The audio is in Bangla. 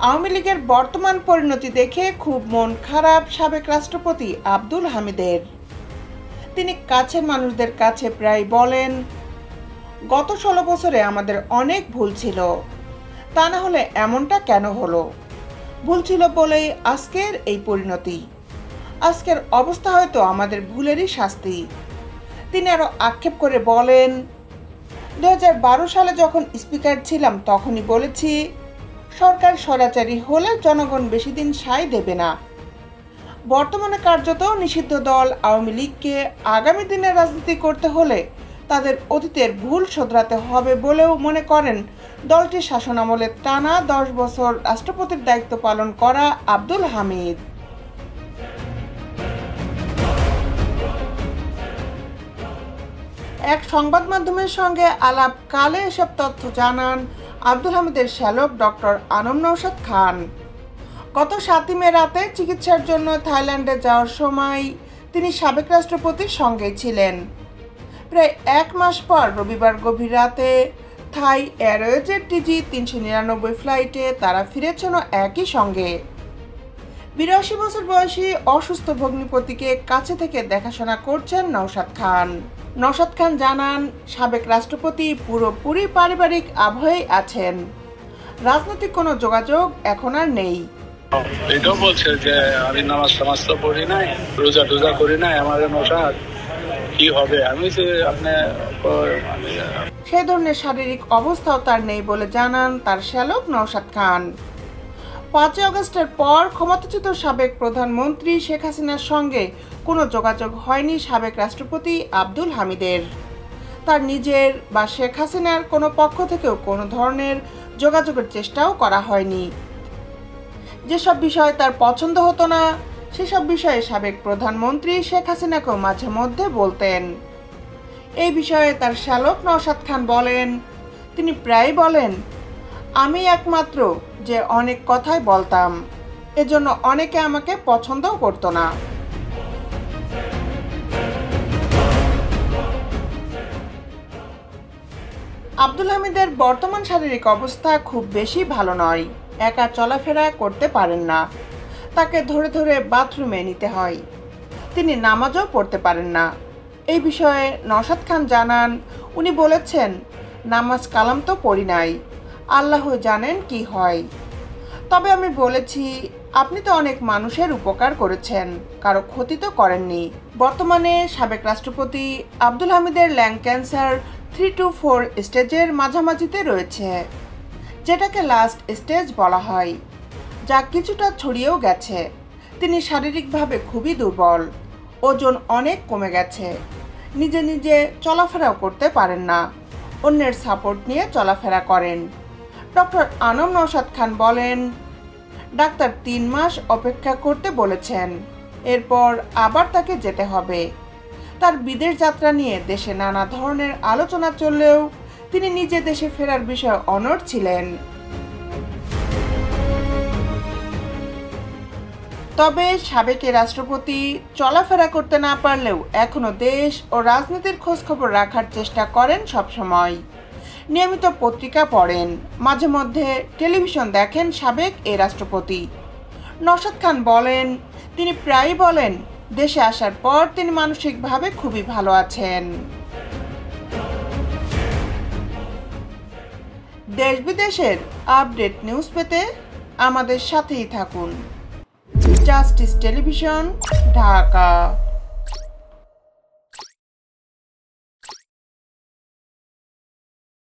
আওয়ামী লীগের বর্তমান পরিণতি দেখে খুব মন খারাপ সাবেক রাষ্ট্রপতি আব্দুল হামিদের। তিনি কাছের মানুষদের কাছে প্রায় বলেন, গত 16 বছরে আমাদের অনেক ভুল ছিল, তা না হলে এমনটা কেন হলো? ভুল ছিল বলেই আজকের এই পরিণতি। আজকের অবস্থা হয়তো আমাদের ভুলেরই শাস্তি। তিনি আরও আক্ষেপ করে বলেন, 2012 সালে যখন স্পিকার ছিলাম তখনই বলেছি, সরকার স্বৈরাচারী হলে জনগণ বেশি দিন সায় দেবে না। বর্তমানে কার্যত নিষিদ্ধ দল আওয়ামী লীগকে আগামী দিনে রাজনীতি করতে হলে তাদের অতীতের ভুল শোধরাতে হবে বলেও মনে করেন দলটির শাসনামলে টানা 10 বছর রাষ্ট্রপতির দায়িত্ব পালন করা আব্দুল হামিদ। এক সংবাদ মাধ্যমের সঙ্গে আলাপকালে এসব তথ্য জানান আব্দুল হামিদের শ্যালক ডক্টর আনম নওশাদ খান। গত 7 মে রাতে চিকিৎসার জন্য থাইল্যান্ডে যাওয়ার সময় তিনি সাবেক রাষ্ট্রপতির সঙ্গেই ছিলেন। প্রায় 1 মাস পর রবিবার গভীর রাতে থাই এয়ারওয়েজের টিজি 399 ফ্লাইটে তারা ফিরেছেন একই সঙ্গে। 82 বছর বয়সী অসুস্থ ভগ্নিপতিকে কাছে থেকে দেখাশোনা করছেন নওশাদ খান। নওশাদ খান জানান, সাবেক রাষ্ট্রপতি পুরোপুরি পারিবারিক আবহেই আছেন। রাজনৈতিক কোনো যোগাযোগ এখন আর নেই। এটাও বলছে যে আমি নামাজ টামাজ তো পড়ি নাই, রোজা টোজা করি নাই, আমার নওশাদ কি হবে? আমি যে সেই ধরনের শারীরিক অবস্থাও তার নেই বলে জানান তার শ্যালক নওশাদ খান। 5 আগস্টের পর ক্ষমতাচ্যুত সাবেক প্রধানমন্ত্রী শেখ হাসিনার সঙ্গে কোনো যোগাযোগ হয়নি সাবেক রাষ্ট্রপতি আব্দুল হামিদের। তার নিজের বা শেখ হাসিনার কোনো পক্ষ থেকেও কোনো ধরনের যোগাযোগের চেষ্টাও করা হয়নি। যেসব বিষয় তার পছন্দ হতো না, সেসব বিষয়ে সাবেক প্রধানমন্ত্রী শেখ হাসিনাকেও মাঝে মধ্যে বলতেন। এই বিষয়ে তার শ্যালক নওশাদ খান বলেন, তিনি প্রায় বলেন, আমি একমাত্র যে অনেক কথাই বলতাম, এজন্য অনেকে আমাকে পছন্দও করতো না। আব্দুল হামিদের বর্তমান শারীরিক অবস্থা খুব বেশি ভালো নয়। একা চলাফেরা করতে পারেন না, তাকে ধরে ধরে বাথরুমে নিতে হয়। তিনি নামাজও পড়তে পারেন না। এই বিষয়ে নওশাদ খান জানান, উনি বলেছেন, নামাজ কালাম তো পড়ি নাই, আল্লাহ জানেন কি হয়। তবে আমি বলেছি, আপনি তো অনেক মানুষের উপকার করেছেন, কারো ক্ষতি তো করেননি। বর্তমানে সাবেক রাষ্ট্রপতি আব্দুল হামিদের ল্যাং ক্যান্সার 3 to 4 স্টেজের মাঝামাঝিতে রয়েছে, যেটাকে লাস্ট স্টেজ বলা হয়, যা কিছুটা ছড়িয়েও গেছে। তিনি শারীরিকভাবে খুবই দুর্বল, ওজন অনেক কমে গেছে, নিজে নিজে চলাফেরাও করতে পারেন না, অন্যের সাপোর্ট নিয়ে চলাফেরা করেন। ডক্টর আনম নওশাদ খান বলেন, ডাক্তার 3 মাস অপেক্ষা করতে বলেছেন, এরপর আবার তাকে যেতে হবে। তার বিদেশ যাত্রা নিয়ে দেশে নানা ধরনের আলোচনা চললেও তিনি নিজে দেশে ফেরার বিষয়ে অনড় ছিলেন। তবে সাবেক রাষ্ট্রপতি চলাফেরা করতে না পারলেও এখনো দেশ ও রাজনীতির খোঁজখবর রাখার চেষ্টা করেন সবসময়। নিয়মিত পত্রিকা পড়েন, মাঝে মধ্যে টেলিভিশন দেখেন সাবেক এই রাষ্ট্রপতি। নওশাদ খান বলেন, তিনি প্রায়ই বলেন, দেশে আসার পর তিনি মানসিকভাবে খুবই ভালো আছেন। দেশ বিদেশের আপডেট নিউজ পেতে আমাদের সাথেই থাকুন। Justice television, Dhaka.